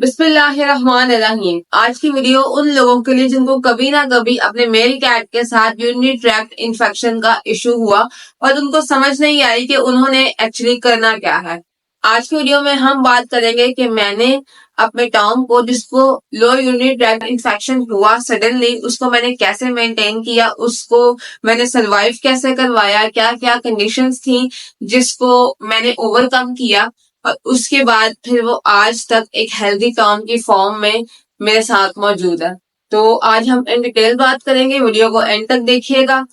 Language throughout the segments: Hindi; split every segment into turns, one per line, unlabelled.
बिस्मिल्लाहिर्रहमानिर्रहीम। आज की वीडियो उन लोगों के लिए जिनको कभी ना कभी अपने मेल कैट के साथ यूरिनरी ट्रैक्ट इन्फेक्शन का इशू हुआ और उनको समझ नहीं आई कि उन्होंने एक्चुअली करना क्या है। आज की वीडियो में हम बात करेंगे कि मैंने अपने टॉम को जिसको लो यूरिनरी ट्रैक्ट इन्फेक्शन हुआ सडनली, उसको मैंने कैसे मेंटेन किया, उसको मैंने सरवाइव कैसे करवाया, क्या क्या कंडीशंस थी जिसको मैंने ओवरकम किया और उसके बाद फिर वो आज तक एक हेल्दी टॉम की फॉर्म में मेरे साथ मौजूद है। तो आज हम इन डिटेल बात करेंगे, वीडियो को एंड तक देखिएगा।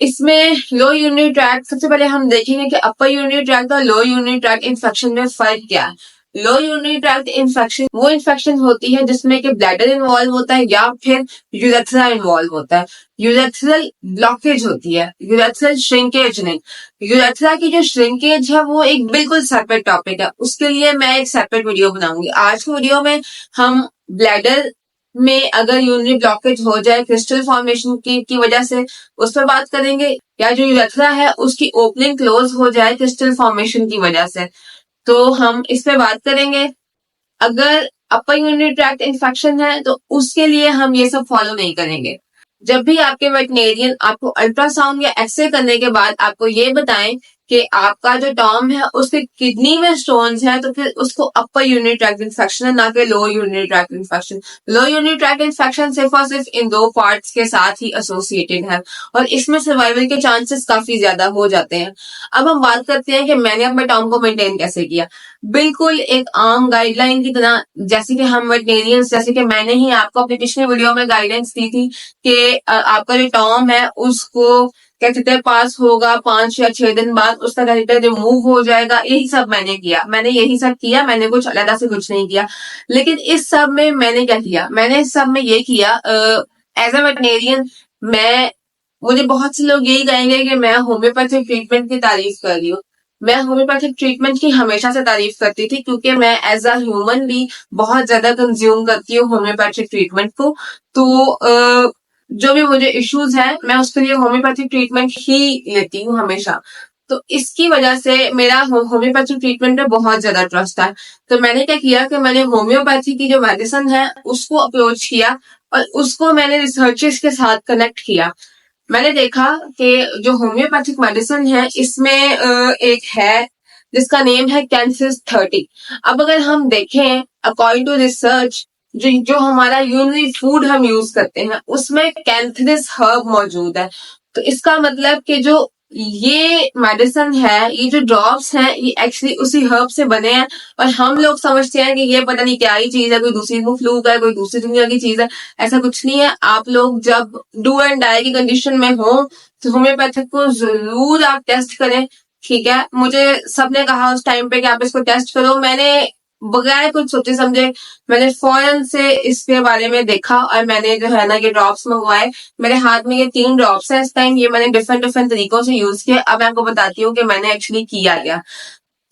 इसमें लो यूरिनरी ट्रैक्ट, सबसे पहले हम देखेंगे कि अपर यूरिनरी ट्रैक्ट और लो यूरिनरी ट्रैक्ट इन्फेक्शन में फर्क क्या है। लो यूरिनरी ट्रैक्ट इन्फेक्शन वो इन्फेक्शन होती है जिसमें कि ब्लैडर इन्वॉल्व होता है या फिर यूरेथ्रा इन्वॉल्व होता है। यूरेथ्रल ब्लॉकेज होती है, यूरेथ्रल श्रिंकेज नहीं। यूरेथ्रा की जो श्रिंकेज है वो एक बिल्कुल सेपरेट टॉपिक है, उसके लिए मैं एक सेपरेट वीडियो बनाऊंगी। आज की वीडियो में हम ब्लैडर में अगर यूरिनरी ब्लॉकेज हो जाए क्रिस्टल फॉर्मेशन की वजह से उस पर बात करेंगे, या जो यूरेथ्रा है उसकी ओपनिंग क्लोज हो जाए क्रिस्टल फॉर्मेशन की वजह से, तो हम इस पे बात करेंगे। अगर अपर यूरिनरी ट्रैक्ट इन्फेक्शन है तो उसके लिए हम ये सब फॉलो नहीं करेंगे। जब भी आपके वेटनेरियन आपको अल्ट्रासाउंड या एक्सरे करने के बाद आपको ये बताएं कि आपका जो टॉम है उसके किडनी में स्टोन्स हैं, तो फिर उसको अपर यूरिनरी ट्रैक्ट इन्फेक्शन है, ना कि लो यूरिनरी ट्रैक्ट इन्फेक्शन। लो यूरिनरी ट्रैक्ट इन्फेक्शन सिर्फ और सिर्फ इन दो पार्ट्स के साथ ही एसोसिएटेड है और इसमें सर्वाइवल के चांसेस काफी ज्यादा हो जाते हैं। अब हम बात करते हैं कि मैंने अपने टॉम को मेंटेन कैसे किया। बिल्कुल एक आम गाइडलाइन की तरह, जैसे कि हम वेटनेरियंस, जैसे कि मैंने ही आपको अपनी पिछली वीडियो में गाइडेंस दी थी कि आपका जो टॉम है उसको कैथेटर पास होगा 5 या 6 दिन बाद, उसका कैथेटर रिमूव हो जाएगा। यही सब मैंने किया, मैंने कुछ अलग से कुछ नहीं किया। लेकिन इस सब में मैंने क्या किया, मैंने इस सब में ये किया, एज अ वेटनेरियन मुझे बहुत से लोग यही कहेंगे कि मैं होम्योपैथिक ट्रीटमेंट की तारीफ कर रही हूँ। मैं होम्योपैथिक ट्रीटमेंट की हमेशा से तारीफ करती थी क्योंकि मैं एज अ ह्यूमन भी बहुत ज्यादा कंज्यूम करती हूँ होम्योपैथिक ट्रीटमेंट को। तो जो भी मुझे इश्यूज हैं मैं उसके लिए होम्योपैथिक ट्रीटमेंट ही लेती हूँ हमेशा। तो इसकी वजह से मेरा होम्योपैथिक ट्रीटमेंट में बहुत ज्यादा ट्रस्ट है। तो मैंने क्या किया कि मैंने होम्योपैथी की जो मेडिसिन है उसको अप्रोच किया और उसको मैंने रिसर्चेस के साथ कनेक्ट किया। मैंने देखा कि जो होम्योपैथिक मेडिसिन है इसमें एक है जिसका नेम है कैंसिस 30। अब अगर हम देखें अकॉर्डिंग टू रिसर्च, जो हमारा यूनिक फूड हम यूज करते हैं उसमें कैंथरिस हर्ब मौजूद है। तो इसका मतलब कि जो ये मेडिसिन है, ये जो ड्रॉप्स हैं, ये एक्चुअली उसी हर्ब से बने हैं और हम लोग समझते हैं कि ये पता नहीं क्या ही चीज है, कोई दूसरी फ्लू है, कोई दूसरी दुनिया की चीज है। ऐसा कुछ नहीं है। आप लोग जब डू एंड डाई की कंडीशन में हो तो होम्योपैथिक को जरूर आप टेस्ट करें, ठीक है। मुझे सबने कहा उस टाइम पे कि आप इसको टेस्ट करो, मैंने बगैर कुछ सोचे समझे मैंने फौरन से इसके बारे में देखा और मैंने जो है ना ये ड्रॉप्स मंगवाए। मेरे हाथ में ये 3 ड्रॉप्स हैं इस टाइम, ये मैंने डिफरेंट डिफरेंट तरीकों से यूज किए। अब मैं आपको बताती हूँ कि मैंने एक्चुअली किया क्या।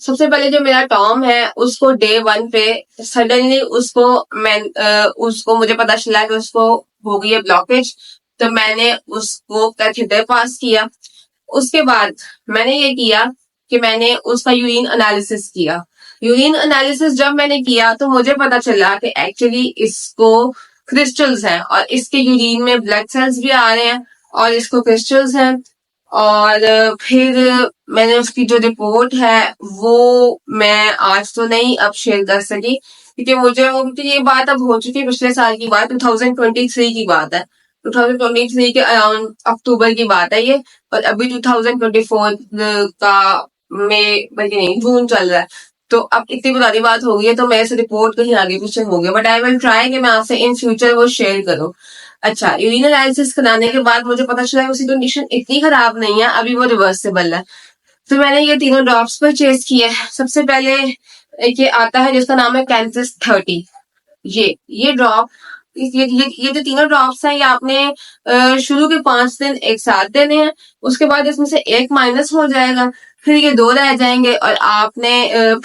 सबसे पहले जो मेरा टॉम है उसको डे 1 पे सडनली उसको मुझे पता चला कि उसको हो गई है ब्लॉकेज, तो मैंने उसको कैथेटर पास किया। उसके बाद मैंने ये किया कि मैंने उसका यूरिन एनालिसिस किया। यूरिन एनालिसिस जब मैंने किया तो मुझे पता चला कि एक्चुअली इसको क्रिस्टल्स हैं और इसके यूरिन में ब्लड सेल्स भी आ रहे हैं और इसको क्रिस्टल्स हैं। और फिर मैंने उसकी जो रिपोर्ट है वो मैं आज तो नहीं अब शेयर कर सकी क्योंकि मुझे ये बात अब हो चुकी है, पिछले साल की बात, 2023 की बात है। 2023 के अराउंड अक्टूबर की बात है ये, और अभी 2024 का मई, बल्कि नहीं, जून चल रहा है। तो अब इतनी पुरानी बात हो गई है तो मैं इस रिपोर्ट कहीं आगे पीछे हो गया, बट आई विल ट्राई कि मैं आपसे इन फ्यूचर वो शेयर करूं। अच्छा, यूरिन एनालिसिस कराने के बाद मुझे पता चला कि उसकी कंडीशन इतनी खराब नहीं है, अभी वो रिवर्सेबल है। तो मैंने ये तीनों ड्रॉप्स परचेज किए। सबसे पहले एक ये आता है जिसका नाम है कैंसिस 30। ये ड्रॉप, ये जो तीनों ड्रॉप्स हैं ये आपने शुरू के 5 दिन एक साथ देने हैं। उसके बाद इसमें से एक माइनस हो जाएगा, फिर ये 2 रह जाएंगे और आपने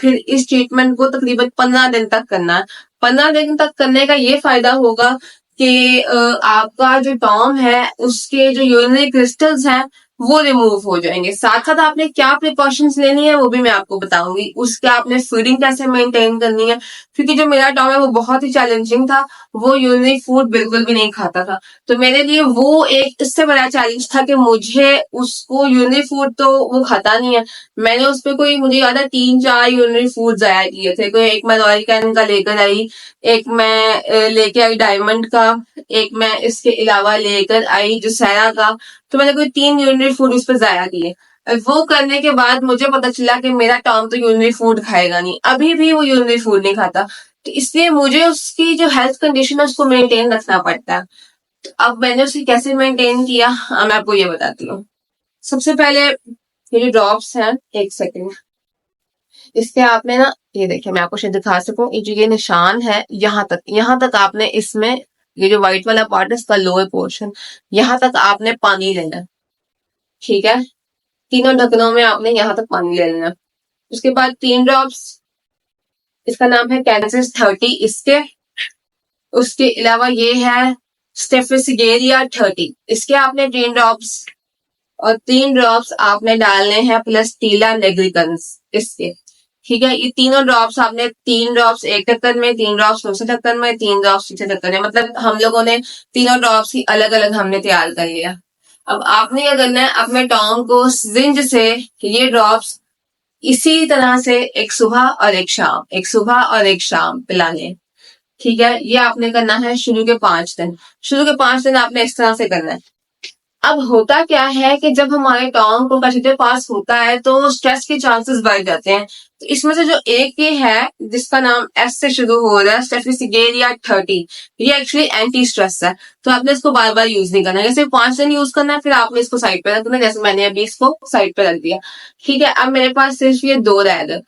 फिर इस ट्रीटमेंट को तकरीबन 15 दिन तक करना है। 15 दिन तक करने का ये फायदा होगा कि आपका जो टॉम है उसके जो यूरिनरी क्रिस्टल्स हैं वो रिमूव हो जाएंगे। साथ साथ आपने क्या प्रिकॉशंस लेनी है वो भी मैं आपको बताऊंगी। उसके आपने फीडिंग कैसे मेंटेन करनी है, क्योंकि जो मेरा टॉम है वो बहुत ही चैलेंजिंग था। वो यूनिक फूड बिल्कुल भी नहीं खाता था, तो मेरे लिए वो एक इससे बड़ा चैलेंज था कि मुझे उसको यूनिक फूड, तो वो खाता नहीं है। मैंने उस पे कोई, मुझे याद है 3-4 यूनिक फूड जाया किए थे। कोई एक मैं रॉयल कैन का लेकर आई, एक मैं लेके आई डायमंड का, एक मैं इसके अलावा लेकर आई जो सैरा का। तो मैंने कोई 3 यूनिट फूड उस पर जाया किए। वो करने के बाद मुझे पता चला कि मेरा टॉम तो यूनिट फूड खाएगा नहीं, अभी भी वो यूनिट फूड नहीं खाता। तो इसलिए मुझे उसकी जो हेल्थ कंडीशन है उसको मेंटेन रखना पड़ता है। तो अब मैंने उसे कैसे मेंटेन किया, मैं आपको ये बताती हूँ। सबसे पहले ये जो ड्रॉप्स हैं, एक सेकेंड, इसके आपने ना, ये देखिए मैं आपको शायद दिखा सकूं, ये जो ये निशान है यहाँ तक आपने इसमें, ये जो व्हाइट वाला पार्ट है इसका लोअर पोर्शन, यहाँ तक आपने पानी लेना है। ठीक है, तीनों ढक्कनों में आपने यहाँ तक पानी ले लेना। उसके बाद 3 ड्रॉप्स, इसका नाम है कैंसिस 30, इसके। उसके अलावा ये है स्टेफिसिगेरिया 30, इसके आपने 3 ड्रॉप्स। और 3 ड्रॉप्स आपने डालने हैं प्लस्टीला नेग्रिकन्स, इसके। ठीक है, ये तीनों ड्रॉप्स आपने, 3 ड्रॉप्स एक ढक्कन में, 3 ड्रॉप्स दूसरे ढक्कन में, 3 ड्रॉप्स तीसरे ढक्कन में, मतलब हम लोगों ने तीनों ड्रॉप्स ही अलग अलग हमने तैयार कर लिया। अब आपने क्या करना है, अपने टॉम को सिरिंज से ये ड्रॉप्स इसी तरह से एक सुबह और एक शाम, एक सुबह और एक शाम पिलाने। ठीक है, ये आपने करना है शुरू के 5 दिन। शुरू के 5 दिन आपने इस तरह से करना है। अब होता क्या है कि जब हमारे टॉन्ग को कंसीडर पास होता है तो स्ट्रेस के चांसेस बढ़ जाते हैं। तो इसमें से जो एक ये है जिसका नाम एस से शुरू हो रहा है, स्टेफिसिगेरिया 30, ये एक्चुअली एंटी स्ट्रेस है। तो आपने इसको बार बार यूज नहीं करना है, जैसे 5 दिन यूज करना है, फिर आपने इसको साइड पे रख देना, जैसे मैंने अभी इसको साइड पे रख दिया। ठीक है, अब मेरे पास सिर्फ ये 2 रह गए।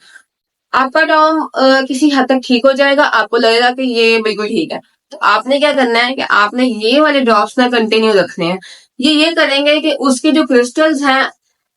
आपका टॉम किसी हद तक ठीक हो जाएगा, आपको लगेगा कि ये बिल्कुल ठीक है। तो आपने क्या करना है कि आपने ये वाले ड्रॉप्स ना कंटिन्यू रखने हैं। ये करेंगे कि उसके जो क्रिस्टल्स हैं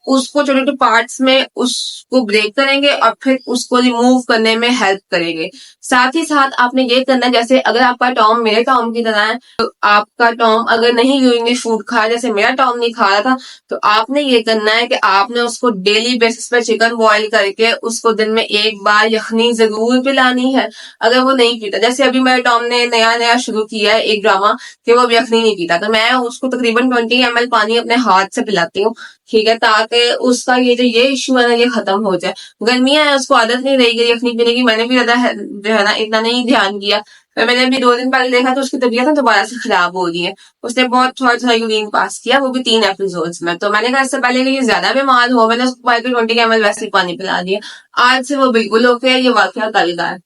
उसको छोटे छोटे पार्ट्स में उसको ब्रेक करेंगे और फिर उसको रिमूव करने में हेल्प करेंगे। साथ ही साथ आपने ये करना है, जैसे अगर आपका टॉम मेरे टॉम की तरह है, तो आपका टॉम अगर नहीं यूनिक फूड खा, जैसे मेरा टॉम नहीं खा रहा था, तो आपने ये करना है कि आपने उसको डेली बेसिस पे चिकन बॉईल करके उसको दिन में एक बार यखनी जरूर पिलानी है, अगर वो नहीं पीता। जैसे अभी मेरे टॉम ने नया नया शुरू किया है एक ड्रामा कि वो यखनी नहीं पीता, तो मैं उसको तकरीबन 20 ml पानी अपने हाथ से पिलाती हूँ। ठीक है, ताकि उसका ये इश्यू है ना, ये खत्म हो जाए। गर्मियां है, उसको आदत नहीं रही यखनी पीने की। मैंने भी ज्यादा जो है ना इतना नहीं ध्यान किया, पर मैंने अभी 2 दिन पहले देखा तो उसकी तबीयत ना दोबारा से खराब हो रही है। उसने बहुत थोड़ा थोड़ा यूरिन पास किया, वो भी 3 एपिसोड्स में। तो मैंने कहा इससे पहले कि ये ज्यादा बीमार हो, मैंने उसको 20 ml वैसे ही पानी पिला दिया। आज से वो बिल्कुल ओके है, ये वाकया कल का है।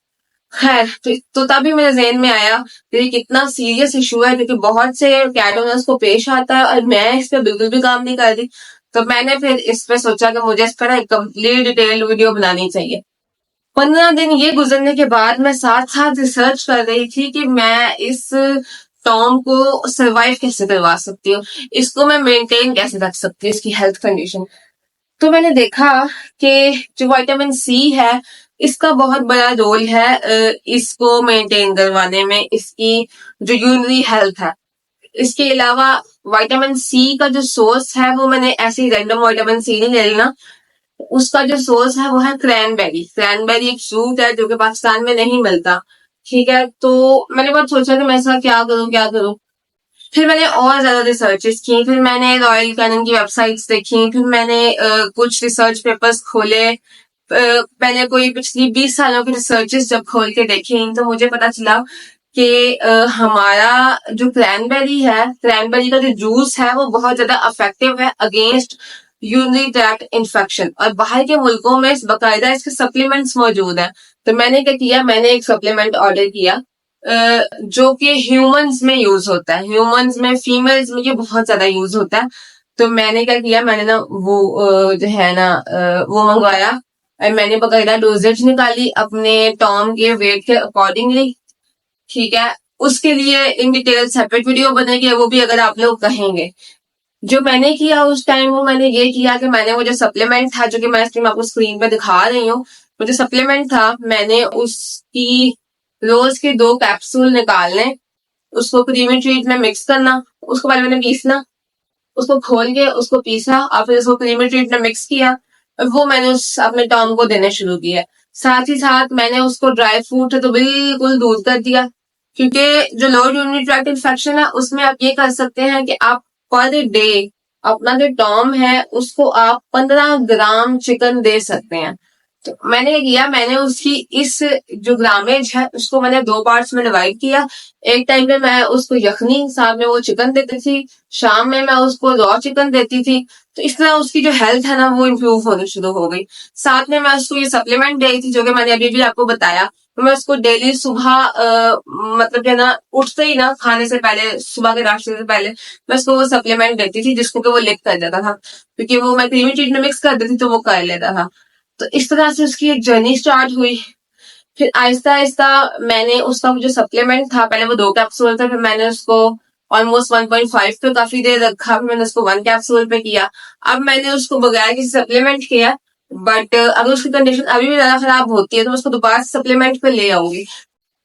खैर, तो तभी मेरे ज़हन में आया कि ये कितना सीरियस इशू है, क्योंकि बहुत से कैट ओनर्स को पेश आता है और मैं इस पे बिल्कुल भी काम नहीं कर रही। तो मैंने फिर इस पे सोचा कि मुझे इस पर एक कंप्लीट डिटेल वीडियो बनानी चाहिए। 15 दिन ये गुजरने के बाद मैं साथ साथ रिसर्च कर रही थी कि मैं इस टॉम को सरवाइव कैसे करवा सकती हूँ, इसको मैं मेंटेन कैसे रख सकती हूँ, इसकी हेल्थ कंडीशन। तो मैंने देखा कि जो विटामिन सी है इसका बहुत बड़ा रोल है इसको मेंटेन करवाने में, इसकी जो यूरिनरी हेल्थ है। इसके अलावा विटामिन सी का जो सोर्स है वो मैंने ऐसे ही रैंडम विटामिन सी नहीं ले लेना, उसका जो सोर्स है वो है क्रैनबेरी। क्रैनबेरी एक फ्रूट है जो कि पाकिस्तान में नहीं मिलता। ठीक है, तो मैंने बहुत सोचा कि मैं इसका क्या करूं। फिर मैंने और ज्यादा रिसर्चेस की, फिर मैंने रॉयल कैनन की वेबसाइट्स देखी, फिर मैंने कुछ रिसर्च पेपर्स खोले। मैंने कोई पिछली 20 सालों की रिसर्चेस जब खोल के देखी तो मुझे पता चला कि हमारा जो क्रैनबेरी है, क्रैनबेरी का जो जूस है वो बहुत ज्यादा इफेक्टिव है अगेंस्ट यूरिनरी ट्रैक्ट इन्फेक्शन, और बाहर के मुल्कों में बाकायदा इसके सप्लीमेंट्स मौजूद हैं। तो मैंने क्या किया, मैंने एक सप्लीमेंट ऑर्डर किया जो कि ह्यूमंस में यूज होता है, ह्यूमंस में, फीमेल्स में ये बहुत ज्यादा यूज होता है। तो मैंने क्या किया, मैंने ना वो जो है ना वो मंगवाया और मैंने बाकायदा डोजेज निकाली अपने टॉम के वेट के अकॉर्डिंगली। ठीक है, उसके लिए इन डिटेल सेपरेट वीडियो बनेगी, वो भी अगर आप लोग कहेंगे। जो मैंने किया उस टाइम, वो मैंने ये किया कि मैंने वो जो सप्लीमेंट था जो कि मैं स्क्रीन आपको स्क्रीन पे दिखा रही हूँ, वो जो सप्लीमेंट था मैंने उसकी रोज के 2 कैप्सूल निकालने, उसको क्रीमी ट्रीट में मिक्स करना, उसको पहले मैंने पीसना, उसको खोल के उसको पीसा और फिर उसको क्रीमी ट्रीट में मिक्स किया और वो मैंने उस अपने टॉम को देने शुरू किया। साथ ही साथ मैंने उसको ड्राई फ्रूट है तो बिल्कुल दूर कर दिया, क्योंकि जो लोअर यूरिनरी ट्रैक्ट इन्फेक्शन है उसमें आप ये कर सकते हैं कि आप पर डे अपना जो टॉम है उसको आप 15 ग्राम चिकन दे सकते हैं। तो मैंने क्या किया, मैंने उसकी इस जो ग्रामेज है उसको मैंने 2 पार्ट्स में डिवाइड किया। एक टाइम पे मैं उसको यखनी साथ में वो चिकन देती थी, शाम में मैं उसको रॉ चिकन देती थी। तो इस तरह उसकी जो हेल्थ है ना वो इम्प्रूव होनी शुरू हो गई। साथ में मैं उसको ये सप्लीमेंट दे रही थी जो कि मैंने अभी भी आपको बताया। तो मैं उसको डेली सुबह मतलब जो है ना उठते ही ना खाने से पहले, सुबह के नाश्ते से पहले मैं उसको वो सप्लीमेंट देती थी जिसको कि वो लिक कर देता था, क्योंकि वो मैं क्रीमी चीज में मिक्स कर देती तो वो कर लेता था। तो इस तरह से उसकी एक जर्नी स्टार्ट हुई। फिर आहिस्ता आहिस्ता मैंने उसका जो सप्लीमेंट था, पहले वो 2 कैप्सूल था, फिर मैंने उसको ऑलमोस्ट 1.5 पे काफी देर रखा, फिर मैंने उसको 1 कैप्सूल पे किया। अब मैंने उसको बगैर किसी सप्लीमेंट किया, बट अगर उसकी कंडीशन अभी भी ज्यादा खराब होती है तो मैं उसको दोबारा सप्लीमेंट पे ले आऊंगी,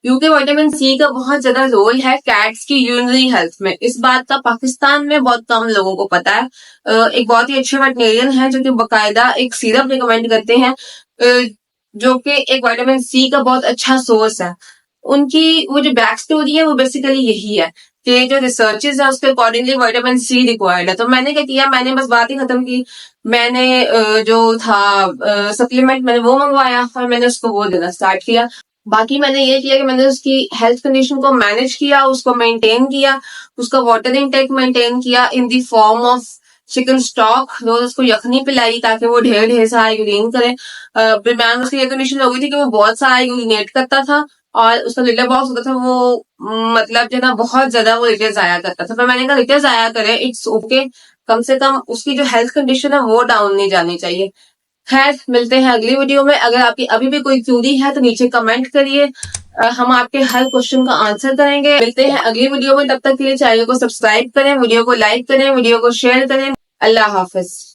क्योंकि विटामिन सी का बहुत ज्यादा रोल है कैट्स की यूरिनरी हेल्थ में। इस बात का पाकिस्तान में बहुत कम लोगों को पता है। एक बहुत ही अच्छे वेटनेरियन है जो कि बकायदा एक सिरप रिकमेंड करते हैं, जो कि एक विटामिन सी का बहुत अच्छा सोर्स है। उनकी वो जो बैक स्टोरी है वो बेसिकली यही है कि जो रिसर्चेस है उसके अकॉर्डिंगली विटामिन सी रिक्वायर्ड है। तो मैंने क्या किया, मैंने बस बात ही खत्म की। मैंने जो था सप्लीमेंट मैंने वो मंगवाया और मैंने उसको वो देना स्टार्ट किया। बाकी मैंने ये किया कि मैंने उसकी हेल्थ कंडीशन को मैनेज किया, उसको मेंटेन किया, उसका वाटर इनटेक मेंटेन किया in the form of chicken stock. रोज उसको यखनी पिलाई ताकि वो ढेर ढेर सारा यूरिन करे। बीमार उसकी ये कंडीशन हो गई थी कि वो बहुत सारा यूरिनेट करता था और उसका लिटर बॉक्स होता था वो मतलब जो है ना बहुत ज्यादा वो लिटर जाया करता था। तो मैंने कहा लिटर जाया करे इट्स ओके, कम से कम उसकी जो हेल्थ कंडीशन है वो डाउन नहीं जानी चाहिए। खैर, मिलते हैं अगली वीडियो में। अगर आपकी अभी भी कोई क्यूरी है तो नीचे कमेंट करिए, हम आपके हर क्वेश्चन का आंसर करेंगे। मिलते हैं अगली वीडियो में, तब तक के लिए चैनल को सब्सक्राइब करें, वीडियो को लाइक करें, वीडियो को शेयर करें। अल्लाह हाफिज।